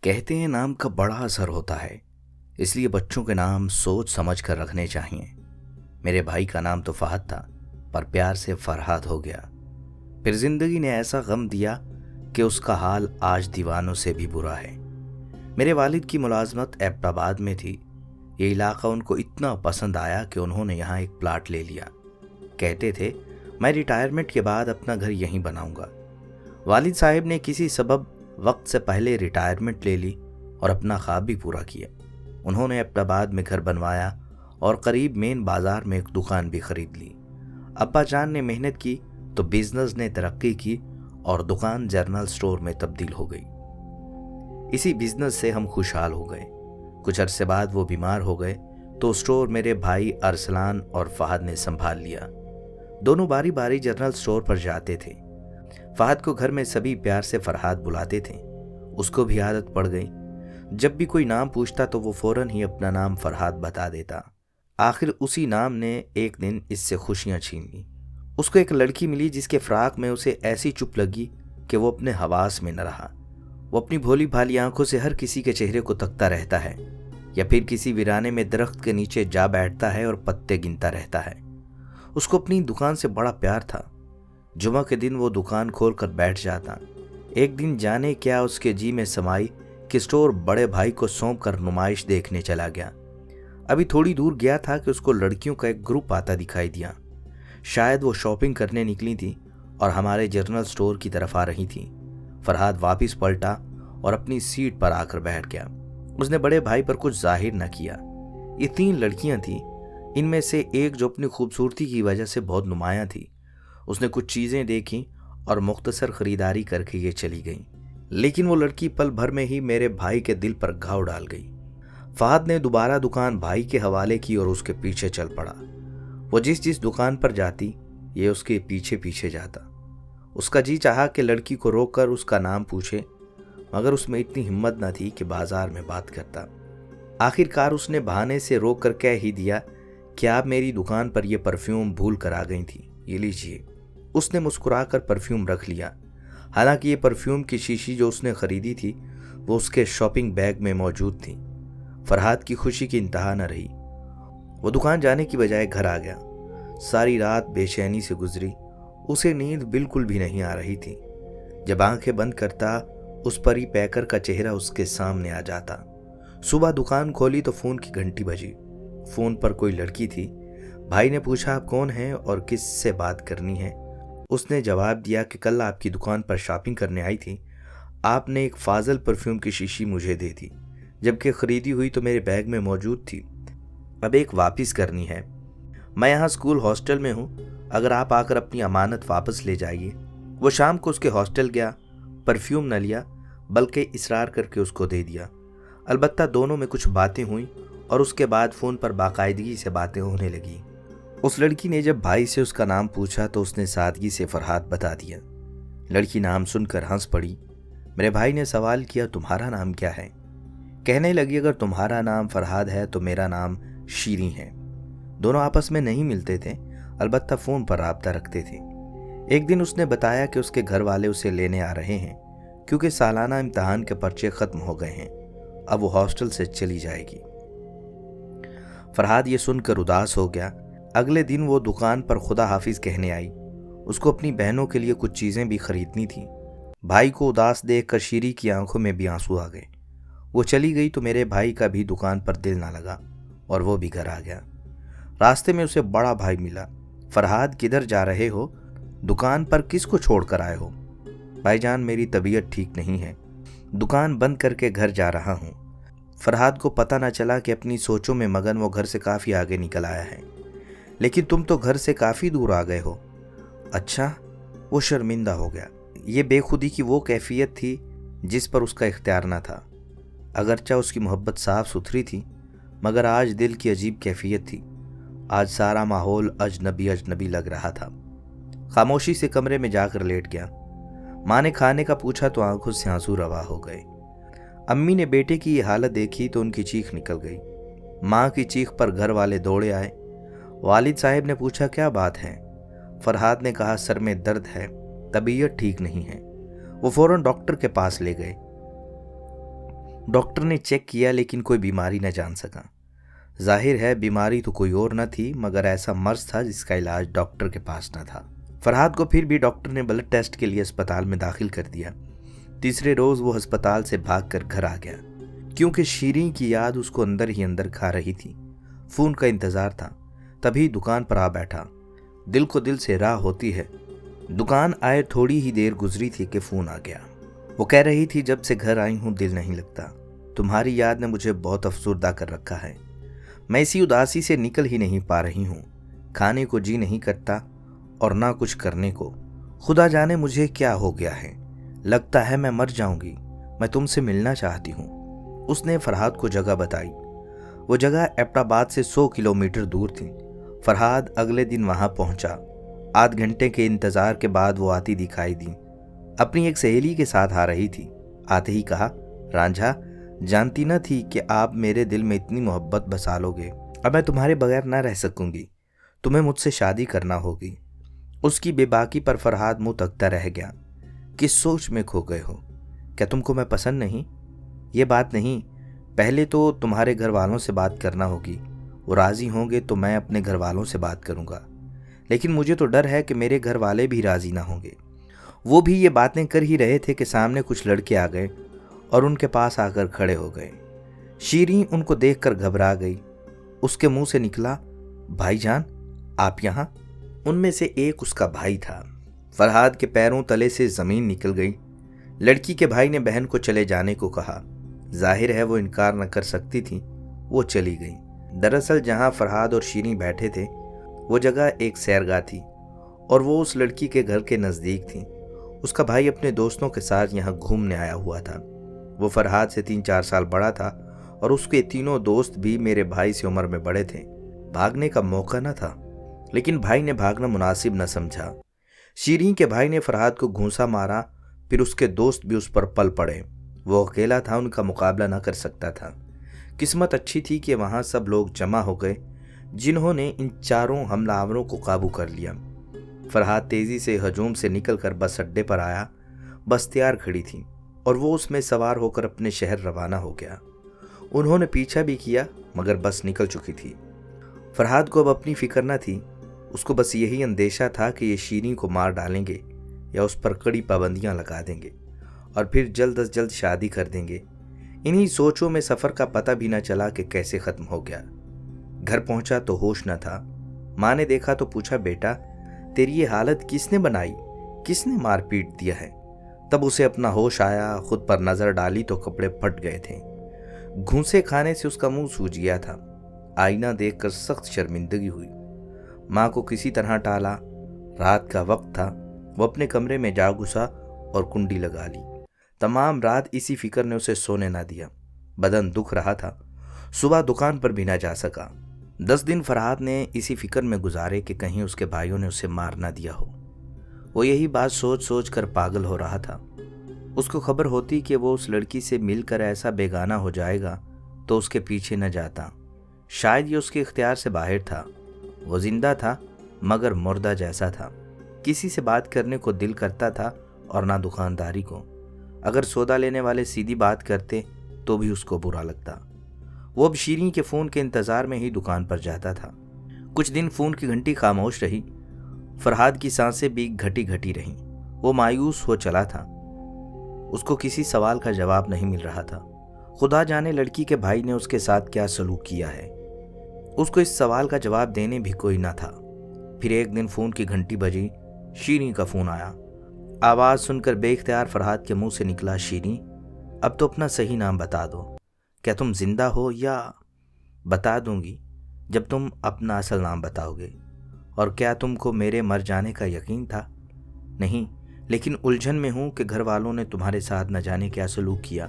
کہتے ہیں نام کا بڑا اثر ہوتا ہے، اس لیے بچوں کے نام سوچ سمجھ کر رکھنے چاہیے۔ میرے بھائی کا نام تو فہد تھا، پر پیار سے فرحاد ہو گیا۔ پھر زندگی نے ایسا غم دیا کہ اس کا حال آج دیوانوں سے بھی برا ہے۔ میرے والد کی ملازمت ایبٹ آباد میں تھی۔ یہ علاقہ ان کو اتنا پسند آیا کہ انہوں نے یہاں ایک پلاٹ لے لیا۔ کہتے تھے میں ریٹائرمنٹ کے بعد اپنا گھر یہیں بناؤں گا۔ والد صاحب نے کسی سبب وقت سے پہلے ریٹائرمنٹ لے لی اور اپنا خواب بھی پورا کیا۔ انہوں نے ایبٹ آباد میں گھر بنوایا اور قریب مین بازار میں ایک دکان بھی خرید لی۔ ابا جان نے محنت کی تو بزنس نے ترقی کی اور دکان جنرل سٹور میں تبدیل ہو گئی۔ اسی بزنس سے ہم خوشحال ہو گئے۔ کچھ عرصے بعد وہ بیمار ہو گئے تو سٹور میرے بھائی ارسلان اور فہد نے سنبھال لیا۔ دونوں باری باری جنرل سٹور پر جاتے تھے۔ فہد کو گھر میں سبھی پیار سے فرحاد بلاتے تھے۔ اس کو بھی عادت پڑ گئی۔ جب بھی کوئی نام پوچھتا تو وہ فوراً ہی اپنا نام فرحاد بتا دیتا۔ آخر اسی نام نے ایک دن اس سے خوشیاں چھین لی۔ اس کو ایک لڑکی ملی جس کے فراق میں اسے ایسی چپ لگی کہ وہ اپنے حواس میں نہ رہا۔ وہ اپنی بھولی بھالی آنکھوں سے ہر کسی کے چہرے کو تکتا رہتا ہے، یا پھر کسی ویرانے میں درخت کے نیچے جا بیٹھتا ہے اور پتے گنتا رہتا ہے۔ اس کو اپنی دکان سے بڑا پیار تھا۔ جمعہ کے دن وہ دکان کھول کر بیٹھ جاتا۔ ایک دن جانے کیا اس کے جی میں سمائی کہ سٹور بڑے بھائی کو سونپ کر نمائش دیکھنے چلا گیا۔ ابھی تھوڑی دور گیا تھا کہ اس کو لڑکیوں کا ایک گروپ آتا دکھائی دیا۔ شاید وہ شاپنگ کرنے نکلی تھی اور ہمارے جنرل سٹور کی طرف آ رہی تھی۔ فرحاد واپس پلٹا اور اپنی سیٹ پر آ کر بیٹھ گیا۔ اس نے بڑے بھائی پر کچھ ظاہر نہ کیا۔ یہ 3 لڑکیاں تھیں، ان میں سے ایک جو اپنی خوبصورتی کی وجہ سے بہت نمایاں تھی۔ اس نے کچھ چیزیں دیکھیں اور مختصر خریداری کر کے یہ چلی گئیں، لیکن وہ لڑکی پل بھر میں ہی میرے بھائی کے دل پر گھاؤ ڈال گئی۔ فہد نے دوبارہ دکان بھائی کے حوالے کی اور اس کے پیچھے چل پڑا۔ وہ جس دکان پر جاتی یہ اس کے پیچھے پیچھے جاتا۔ اس کا جی چاہا کہ لڑکی کو روک کر اس کا نام پوچھے، مگر اس میں اتنی ہمت نہ تھی کہ بازار میں بات کرتا۔ آخر کار اس نے بہانے سے روک کر کہہ ہی دیا کہ آپ میری دکان پر یہ پرفیوم بھول کر آ گئی تھی، یہ لیجئے۔ اس نے مسکرا کر پرفیوم رکھ لیا۔ حالانکہ یہ پرفیوم کی شیشی جو اس نے خریدی تھی وہ اس کے شاپنگ بیگ میں موجود تھی۔ فرحاد کی خوشی کی انتہا نہ رہی۔ وہ دکان جانے کی بجائے گھر آ گیا۔ ساری رات بے چینی سے گزری۔ اسے نیند بالکل بھی نہیں آ رہی تھی۔ جب آنکھیں بند کرتا اس پری پیکر کا چہرہ اس کے سامنے آ جاتا۔ صبح دکان کھولی تو فون کی گھنٹی بجی۔ فون پر کوئی لڑکی تھی۔ بھائی نے پوچھا آپ کون ہیں اور کس سے بات کرنی ہے؟ اس نے جواب دیا کہ کل آپ کی دکان پر شاپنگ کرنے آئی تھی۔ آپ نے ایک فاضل پرفیوم کی شیشی مجھے دے دی، جبکہ خریدی ہوئی تو میرے بیگ میں موجود تھی۔ اب ایک واپس کرنی ہے۔ میں یہاں اسکول ہاسٹل میں ہوں، اگر آپ آ کر اپنی امانت واپس لے جائیے۔ وہ شام کو اس کے ہاسٹل گیا، پرفیوم نہ لیا بلکہ اصرار کر کے اس کو دے دیا۔ البتہ دونوں میں کچھ باتیں ہوئیں اور اس کے بعد فون پر باقاعدگی سے باتیں ہونے لگیں۔ اس لڑکی نے جب بھائی سے اس کا نام پوچھا تو اس نے سادگی سے فرحاد بتا دیا۔ لڑکی نام سن کر ہنس پڑی۔ میرے بھائی نے سوال کیا تمہارا نام کیا ہے؟ کہنے لگی اگر تمہارا نام فرحاد ہے تو میرا نام شیریں ہے۔ دونوں آپس میں نہیں ملتے تھے، البتہ فون پر رابطہ رکھتے تھے۔ ایک دن اس نے بتایا کہ اس کے گھر والے اسے لینے آ رہے ہیں کیونکہ سالانہ امتحان کے پرچے ختم ہو گئے ہیں۔ اب وہ ہاسٹل سے چلی جائے گی۔ فرحاد یہ سن کر اداس ہو گیا۔ اگلے دن وہ دکان پر خدا حافظ کہنے آئی۔ اس کو اپنی بہنوں کے لیے کچھ چیزیں بھی خریدنی تھیں۔ بھائی کو اداس دیکھ کر شیری کی آنکھوں میں بھی آنسو آ گئے۔ وہ چلی گئی تو میرے بھائی کا بھی دکان پر دل نہ لگا اور وہ بھی گھر آ گیا۔ راستے میں اسے بڑا بھائی ملا۔ فرحاد کدھر جا رہے ہو؟ دکان پر کس کو چھوڑ کر آئے ہو؟ بھائی جان میری طبیعت ٹھیک نہیں ہے، دکان بند کر کے گھر جا رہا ہوں۔ فرحاد کو پتہ نہ چلا کہ اپنی سوچوں میں مگن وہ گھر سے کافی آگے نکل آیا ہے۔ لیکن تم تو گھر سے کافی دور آ گئے ہو۔ اچھا، وہ شرمندہ ہو گیا۔ یہ بے خودی کی وہ کیفیت تھی جس پر اس کا اختیار نہ تھا۔ اگرچہ اس کی محبت صاف ستھری تھی، مگر آج دل کی عجیب کیفیت تھی۔ آج سارا ماحول اجنبی اجنبی لگ رہا تھا۔ خاموشی سے کمرے میں جا کر لیٹ گیا۔ ماں نے کھانے کا پوچھا تو آنکھوں سے آنسو روا ہو گئے۔ امی نے بیٹے کی یہ حالت دیکھی تو ان کی چیخ نکل گئی۔ ماں کی چیخ پر گھر والے دوڑے آئے۔ والد صاحب نے پوچھا کیا بات ہے؟ فرحاد نے کہا سر میں درد ہے، طبیعت ٹھیک نہیں ہے۔ وہ فوراً ڈاکٹر کے پاس لے گئے۔ डॉक्टर ने चेक किया लेकिन कोई बीमारी न जान सका। जाहिर है बीमारी तो कोई और न थी मगर ऐसा मर्ज था जिसका इलाज डॉक्टर के पास न था। फरहाद को फिर भी डॉक्टर ने ब्लड टेस्ट के लिए अस्पताल में दाखिल कर दिया। तीसरे रोज वो अस्पताल से भागकर घर आ गया क्योंकि शीरीं की याद उसको अंदर ही अंदर खा रही थी। फोन का इंतजार था, तभी दुकान पर आ बैठा। दिल को दिल से राह होती है। दुकान आए थोड़ी ही देर गुजरी थी कि फोन आ गया। वो कह रही थी, जब से घर आई हूँ दिल नहीं लगता, तुम्हारी याद ने मुझे बहुत अफसुर्दा कर रखा है। मैं इसी उदासी से निकल ही नहीं पा रही हूँ। खाने को जी नहीं करता और ना कुछ करने को। खुदा जाने मुझे क्या हो गया है, लगता है मैं मर जाऊंगी। मैं तुमसे मिलना चाहती हूँ। उसने फरहाद को जगह बताई। वो जगह एबटाबाद से 100 किलोमीटर दूर थी। फरहाद अगले दिन वहां पहुंचा। आध घंटे के इंतजार के बाद वो आती दिखाई दी। अपनी एक सहेली के साथ आ रही थी। आते ही कहा, रांझा, जानती न थी कि आप मेरे दिल में इतनी मोहब्बत बसा लोगे। अब मैं तुम्हारे बगैर ना रह सकूंगी। तुम्हें मुझसे शादी करना होगी। उसकी बेबाकी पर फरहाद मुंह तकता रह गया। किस सोच में खो गए हो? क्या तुमको मैं पसंद नहीं? ये बात नहीं, पहले तो तुम्हारे घर वालों से बात करना होगी। वो राजी होंगे तो मैं अपने घर वालों से बात करूंगा, लेकिन मुझे तो डर है कि मेरे घर वाले भी राजी ना होंगे। वो भी ये बातें कर ही रहे थे कि सामने कुछ लड़के आ गए और उनके पास आकर खड़े हो गए। शीरीं उनको देखकर घबरा गई। उसके मुंह से निकला, भाईजान आप यहाँ? उनमें से एक उसका भाई था। फरहाद के पैरों तले से जमीन निकल गई। लड़की के भाई ने बहन को चले जाने को कहा। जाहिर है वो इनकार न कर सकती थी। वो चली गई। दरअसल जहां फरहाद और शीरीं बैठे थे वो जगह एक सैरगाह थी और वो उस लड़की के घर के नज़दीक थी। उसका भाई अपने दोस्तों के साथ यहाँ घूमने आया हुआ था। वो फरहाद से 3-4 साल बड़ा था और उसके तीनों दोस्त भी मेरे भाई से उम्र में बड़े थे। भागने का मौका न था, लेकिन भाई ने भागना मुनासिब न समझा। शीरीं के भाई ने फरहाद को घूंसा मारा, फिर उसके दोस्त भी उस पर पल पड़े। वो अकेला था, उनका मुकाबला न कर सकता था। किस्मत अच्छी थी कि वहां सब लोग जमा हो गए जिन्होंने इन चारों हमलावरों को काबू कर लिया। फरहाद तेजी से हजूम से निकलकर बस अड्डे पर आया। बस तैयार खड़ी थी और वो उसमें सवार होकर अपने शहर रवाना हो गया। उन्होंने पीछा भी किया मगर बस निकल चुकी थी। फरहाद को अब अपनी फिक्र न थी। उसको बस यही अंदेशा था कि ये शीरीं को मार डालेंगे या उस पर कड़ी पाबंदियां लगा देंगे और फिर जल्द अज जल्द शादी कर देंगे। इन्हीं सोचों में सफ़र का पता भी न चला कि कैसे ख़त्म हो गया। घर पहुंचा तो होश न था। माँ ने देखा तो पूछा, बेटा तेरी ये हालत किसने बनाई? किसने मार पीट दिया है? तब उसे अपना होश आया। खुद पर नज़र डाली तो कपड़े फट गए थे। घूंसे खाने से उसका मुंह सूज गया था। आईना देखकर सख्त शर्मिंदगी हुई। माँ को किसी तरह टाला। रात का वक्त था। वो अपने कमरे में जा घुसा और कुंडी लगा ली। तमाम रात इसी फिक्र ने उसे सोने ना दिया। बदन दुख रहा था। सुबह दुकान पर भी ना जा सका। 10 दिन फरहाद ने इसी फिक्र में गुजारे कि कहीं उसके भाइयों ने उसे मार ना दिया हो। वो यही बात सोच सोच कर पागल हो रहा था। उसको खबर होती कि वो उस लड़की से मिलकर ऐसा बेगाना हो जाएगा तो उसके पीछे न जाता। शायद ये उसके इख्तियार से बाहर था। वो जिंदा था मगर मुर्दा जैसा था। किसी से बात करने को दिल करता था और ना दुकानदारी को। अगर सौदा लेने वाले सीधी बात करते तो भी उसको बुरा लगता। वो अब शीरीं के फ़ोन के इंतज़ार में ही दुकान पर जाता था। कुछ दिन फ़ोन की घंटी खामोश रही। फरहाद की सांसें भी घटी घटी रहीं। वो मायूस हो चला था। उसको किसी सवाल का जवाब नहीं मिल रहा था। खुदा जाने लड़की के भाई ने उसके साथ क्या सलूक किया है। उसको इस सवाल का जवाब देने भी कोई ना था। फिर एक दिन फ़ोन की घंटी बजी। शीरीं का फ़ोन आया। आवाज़ सुनकर बेख्तियार फरहाद के मुंह से निकला, शीरीं अब तो अपना सही नाम बता दो। क्या तुम जिंदा हो? या बता दूंगी जब तुम अपना असल नाम बताओगे। और क्या तुमको मेरे मर जाने का यकीन था? नहीं, लेकिन उलझन में हूं कि घर वालों ने तुम्हारे साथ न जाने क्या सलूक किया।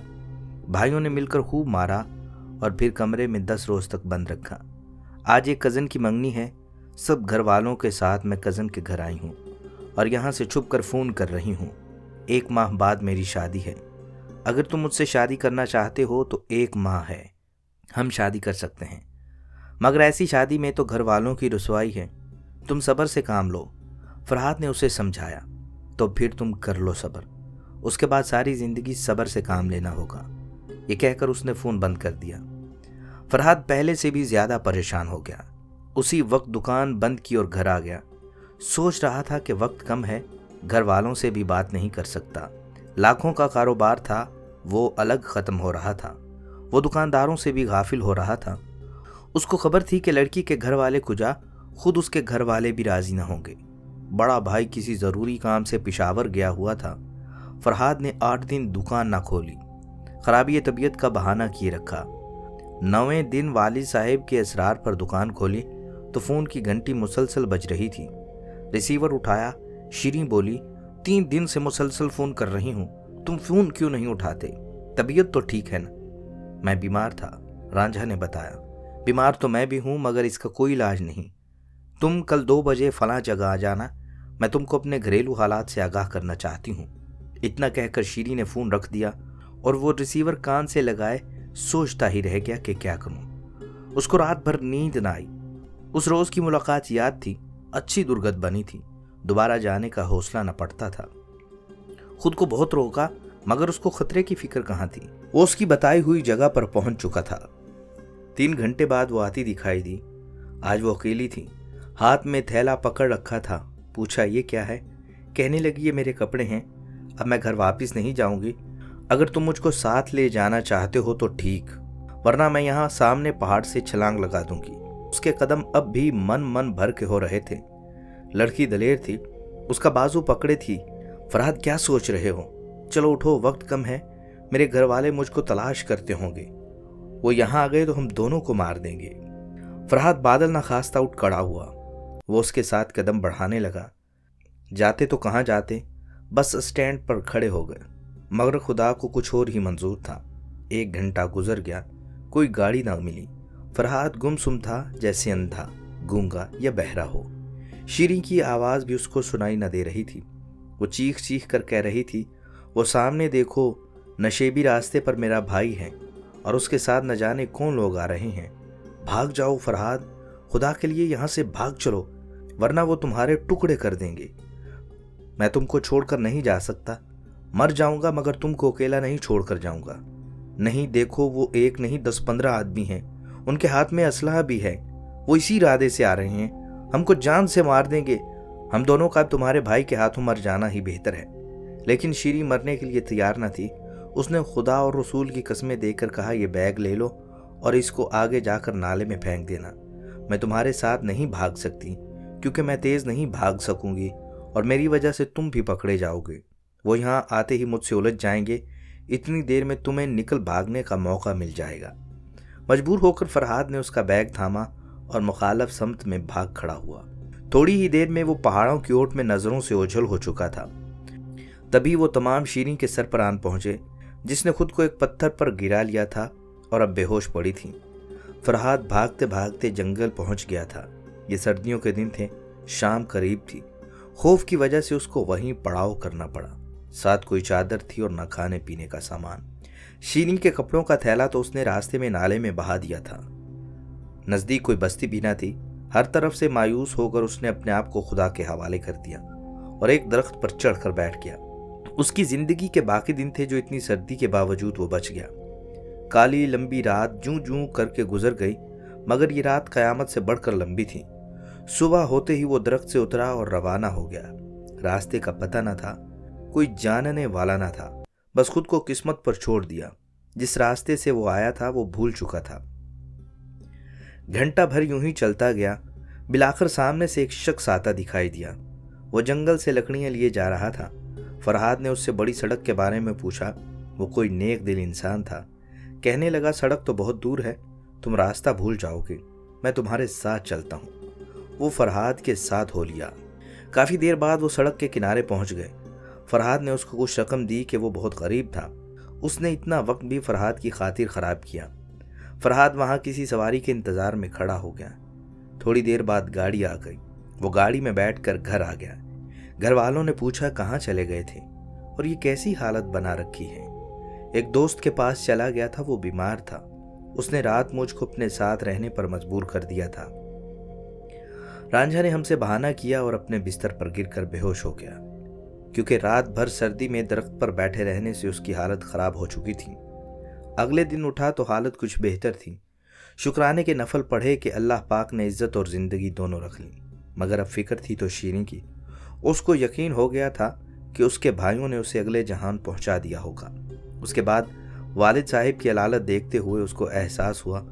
भाइयों ने मिलकर खूब मारा और फिर कमरे में 10 रोज तक बंद रखा। आज एक कज़न की मंगनी है। सब घर वालों के साथ मैं कज़न के घर आई हूँ और यहाँ से छुप कर फ़ोन कर रही हूँ। 1 माह बाद मेरी शादी है। अगर तुम मुझसे शादी करना चाहते हो तो 1 माह है, हम शादी कर सकते हैं। मगर ऐसी शादी में तो घर वालों की रुसवाई है। तुम सब्र से काम लो। फरहाद ने उसे समझाया। तो फिर तुम कर लो सब्र। उसके बाद सारी ज़िंदगी सब्र से काम लेना होगा। ये कहकर उसने फ़ोन बंद कर दिया। फरहाद पहले से भी ज़्यादा परेशान हो गया। उसी वक्त दुकान बंद की और घर आ गया। सोच रहा था कि वक्त कम है, घर वालों से भी बात नहीं कर सकता। लाखों का कारोबार था, वो अलग ख़त्म हो रहा था। वो दुकानदारों से भी गाफिल हो रहा था। उसको खबर थी कि लड़की के घर वाले कुजा, खुद उसके घर वाले भी राजी न होंगे। बड़ा भाई किसी ज़रूरी काम से पेशावर गया हुआ था। फरहाद ने 8 दिन दुकान ना खोली, खराबी तबीयत का बहाना किए रखा। 9वें दिन वालिद साहब के असरार पर दुकान खोली तो फ़ोन की घंटी मुसलसल बज रही थी। रिसीवर उठाया। शीरीं बोली, 3 दिन से मुसलसल फ़ोन कर रही हूँ, तुम फ़ोन क्यों नहीं उठाते? तबीयत तो ठीक है ना? मैं बीमार था, रांझा ने बताया। बीमार तो मैं भी हूँ, मगर इसका कोई इलाज नहीं। तुम कल 2 बजे फलां जगह आ जाना, मैं तुमको अपने घरेलू हालात से आगाह करना चाहती हूँ। इतना कहकर शीरीं ने फ़ोन रख दिया और वो रिसीवर कान से लगाए सोचता ही रह गया कि क्या करूँ। उसको रात भर नींद ना आई। उस रोज़ की मुलाकात याद थी, अच्छी दुर्गत बनी थी। दोबारा जाने का हौसला न पड़ता था। खुद को बहुत रोका, मगर उसको खतरे की फिक्र कहाँ थी। वो उसकी बताई हुई जगह पर पहुंच चुका था। 3 घंटे बाद वो आती दिखाई दी। आज वो अकेली थी, हाथ में थैला पकड़ रखा था। पूछा, ये क्या है? कहने लगी, ये मेरे कपड़े हैं, अब मैं घर वापस नहीं जाऊंगी। अगर तुम मुझको साथ ले जाना चाहते हो तो ठीक, वरना मैं यहाँ सामने पहाड़ से छलांग लगा दूंगी। उसके कदम अब भी मन भर के हो रहे थे। लड़की दलेर थी, उसका बाजू पकड़े थी। फरहाद, क्या सोच रहे हो? चलो उठो, वक्त कम है, मेरे घर वाले मुझको तलाश करते होंगे। वो यहाँ आ गए तो हम दोनों को मार देंगे। फरहाद बादल ना खास्ता उठ खड़ा हुआ। वो उसके साथ कदम बढ़ाने लगा। जाते तो कहाँ जाते, बस स्टैंड पर खड़े हो गए, मगर खुदा को कुछ और ही मंजूर था। 1 घंटा गुजर गया, कोई गाड़ी ना मिली। फरहाद गुमसुम था, जैसे अंधा, गूंगा या बहरा हो। शीरीं की आवाज़ भी उसको सुनाई न दे रही थी। वो चीख चीख कर कह रही थी, वो सामने देखो, नशेबी रास्ते पर मेरा भाई है और उसके साथ न जाने कौन लोग आ रहे हैं। भाग जाओ फरहाद, खुदा के लिए यहाँ से भाग चलो, वरना वो तुम्हारे टुकड़े कर देंगे। मैं तुमको छोड़कर नहीं जा सकता, मर जाऊंगा मगर तुमको अकेला नहीं छोड़कर जाऊंगा। नहीं, देखो, वो एक नहीं 10-15 आदमी हैं, उनके हाथ में असलहा भी है। वो इसी इरादे से आ रहे हैं, हमको जान से मार देंगे। हम दोनों का तुम्हारे भाई के हाथों मर जाना ही बेहतर है। लेकिन शीरीं मरने के लिए तैयार न थी। उसने खुदा और रसूल की कसमें देकर कहा, ये बैग ले लो और इसको आगे जाकर नाले में फेंक देना। मैं तुम्हारे साथ नहीं भाग सकती, क्योंकि मैं तेज नहीं भाग सकूंगी और मेरी वजह से तुम भी पकड़े जाओगे। वो यहाँ आते ही मुझसे उलझ जाएंगे। इतनी देर में तुम्हें निकल भागने का मौका मिल जाएगा। मजबूर होकर फरहाद ने उसका बैग थामा और मुखालफ समत में भाग खड़ा हुआ। थोड़ी ही देर में वो पहाड़ों की ओट में नजरों से ओझल हो चुका था। तभी वो तमाम शीरीं के सर पर आन पहुंचे, जिसने खुद को एक पत्थर पर गिरा लिया था और अब बेहोश पड़ी थी। फरहाद भागते भागते जंगल पहुंच गया था। ये सर्दियों के दिन थे, शाम करीब थी। खौफ की वजह से उसको वहीं पड़ाव करना पड़ा। साथ कोई चादर थी और न खाने पीने का सामान। शीरीं के कपड़ों का थैला तो उसने रास्ते में नाले में बहा दिया था। नजदीक कोई बस्ती भी न थी। हर तरफ से मायूस होकर उसने अपने आप को खुदा के हवाले कर दिया और एक दरख्त पर चढ़कर बैठ गया। उसकी जिंदगी के बाकी दिन थे जो इतनी सर्दी के बावजूद वो बच गया। काली लंबी रात जूं जूं करके गुजर गई, मगर ये रात कयामत से बढ़कर लंबी थी। सुबह होते ही वो दरख्त से उतरा और रवाना हो गया। रास्ते का पता न था, कोई जानने वाला न था, बस खुद को किस्मत पर छोड़ दिया। जिस रास्ते से वो आया था वो भूल चुका था। घंटा भर यूं ही चलता गया। बिलाखिर सामने से एक शख्स आता दिखाई दिया। वो जंगल से लकड़ियां लिए जा रहा था। फरहाद ने उससे बड़ी सड़क के बारे में पूछा। वो कोई नेक दिल इंसान था। कहने लगा, सड़क तो बहुत दूर है, तुम रास्ता भूल जाओगे, मैं तुम्हारे साथ चलता हूँ। वो फरहाद के साथ हो लिया। काफ़ी देर बाद वो सड़क के किनारे पहुँच गए। फरहाद ने उसको कुछ रकम दी कि वो बहुत गरीब था। उसने इतना वक्त भी फरहाद की खातिर ख़राब किया। फरहाद वहाँ किसी सवारी के इंतज़ार में खड़ा हो गया। थोड़ी देर बाद गाड़ी आ गई। वो गाड़ी में बैठकर घर आ गया। घर वालों ने पूछा, कहाँ चले गए थे और ये कैसी हालत बना रखी है? एक दोस्त के पास चला गया था, वो बीमार था। उसने रात मुझको अपने साथ रहने पर मजबूर कर दिया था। रांझा ने हमसे बहाना किया और अपने बिस्तर पर गिरकर बेहोश हो गया, क्योंकि रात भर सर्दी में दरख्त पर बैठे रहने से उसकी हालत खराब हो चुकी थी। اگلے دن اٹھا تو حالت کچھ بہتر تھی۔ شکرانے کے نفل پڑھے کہ اللہ پاک نے عزت اور زندگی دونوں رکھ لی، مگر اب فکر تھی تو شیریں کی۔ اس کو یقین ہو گیا تھا کہ اس کے بھائیوں نے اسے اگلے جہان پہنچا دیا ہوگا۔ اس کے بعد والد صاحب کی علالت دیکھتے ہوئے اس کو احساس ہوا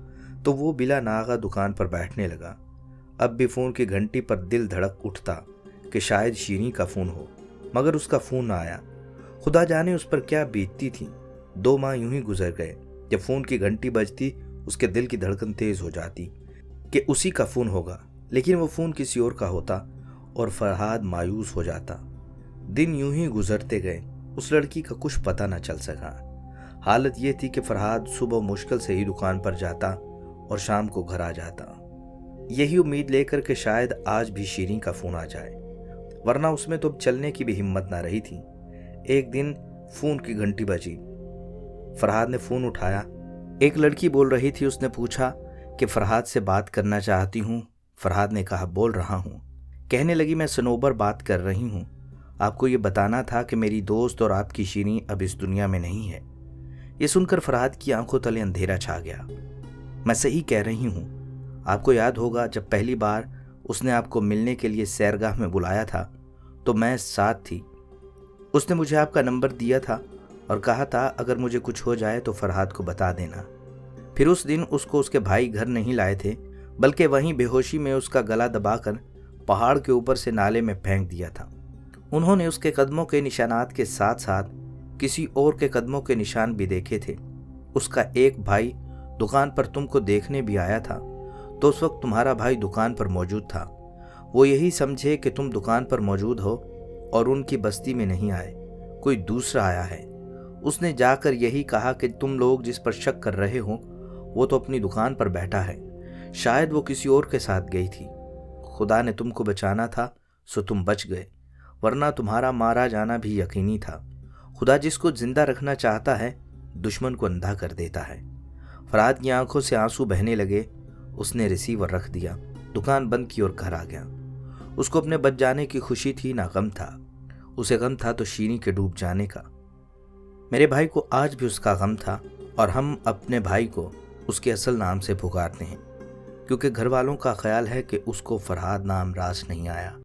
تو وہ بلا ناغہ دکان پر بیٹھنے لگا۔ اب بھی فون کی گھنٹی پر دل دھڑک اٹھتا کہ شاید شیریں کا فون ہو، مگر اس کا فون نہ آیا۔ خدا جانے اس پر کیا بیتتی تھی۔ 2 ماہ یوں ہی گزر گئے۔ جب فون کی گھنٹی بجتی اس کے دل کی دھڑکن تیز ہو جاتی کہ اسی کا فون ہوگا، لیکن وہ فون کسی اور کا ہوتا اور فرحاد مایوس ہو جاتا۔ دن یوں ہی گزرتے گئے، اس لڑکی کا کچھ پتہ نہ چل سکا۔ حالت یہ تھی کہ فرحاد صبح مشکل سے ہی دکان پر جاتا اور شام کو گھر آ جاتا، یہی امید لے کر کہ شاید آج بھی شیریں کا فون آ جائے، ورنہ اس میں تو اب چلنے کی بھی ہمت نہ رہی تھی۔ ایک دن فون کی گھنٹی بجی، فرحاد نے فون اٹھایا۔ ایک لڑکی بول رہی تھی۔ اس نے پوچھا کہ فرحاد سے بات کرنا چاہتی ہوں۔ فرحاد نے کہا بول رہا ہوں۔ کہنے لگی میں صنوبر بات کر رہی ہوں، آپ کو یہ بتانا تھا کہ میری دوست اور آپ کی شیریں اب اس دنیا میں نہیں ہے۔ یہ سن کر فرحاد کی آنکھوں تلے اندھیرا چھا گیا۔ میں صحیح کہہ رہی ہوں، آپ کو یاد ہوگا جب پہلی بار اس نے آپ کو ملنے کے لیے سیرگاہ میں بلایا تھا تو میں ساتھ تھی۔ اس نے مجھے آپ کا نمبر دیا تھا اور کہا تھا اگر مجھے کچھ ہو جائے تو فرحاد کو بتا دینا۔ پھر اس دن اس کو اس کے بھائی گھر نہیں لائے تھے، بلکہ وہیں بے ہوشی میں اس کا گلا دبا کر پہاڑ کے اوپر سے نالے میں پھینک دیا تھا۔ انہوں نے اس کے قدموں کے نشانات کے ساتھ ساتھ کسی اور کے قدموں کے نشان بھی دیکھے تھے۔ اس کا ایک بھائی دکان پر تم کو دیکھنے بھی آیا تھا، تو اس وقت تمہارا بھائی دکان پر موجود تھا۔ وہ یہی سمجھے کہ تم دکان پر موجود ہو اور ان کی بستی میں نہیں آئے، کوئی دوسرا آیا ہے۔ اس نے جا کر یہی کہا کہ تم لوگ جس پر شک کر رہے ہو وہ تو اپنی دکان پر بیٹھا ہے، شاید وہ کسی اور کے ساتھ گئی تھی۔ خدا نے تم کو بچانا تھا سو تم بچ گئے، ورنہ تمہارا مارا جانا بھی یقینی تھا۔ خدا جس کو زندہ رکھنا چاہتا ہے دشمن کو اندھا کر دیتا ہے۔ فرحاد کی آنکھوں سے آنسو بہنے لگے۔ اس نے ریسیور رکھ دیا، دکان بند کی اور گھر آ گیا۔ اس کو اپنے بچ جانے کی خوشی تھی، نہ غم تھا۔ اسے غم تھا تو شیریں کے ڈوب جانے کا۔ میرے بھائی کو آج بھی اس کا غم تھا، اور ہم اپنے بھائی کو اس کے اصل نام سے پکارتے ہیں، کیونکہ گھر والوں کا خیال ہے کہ اس کو فرحاد نام راس نہیں آیا۔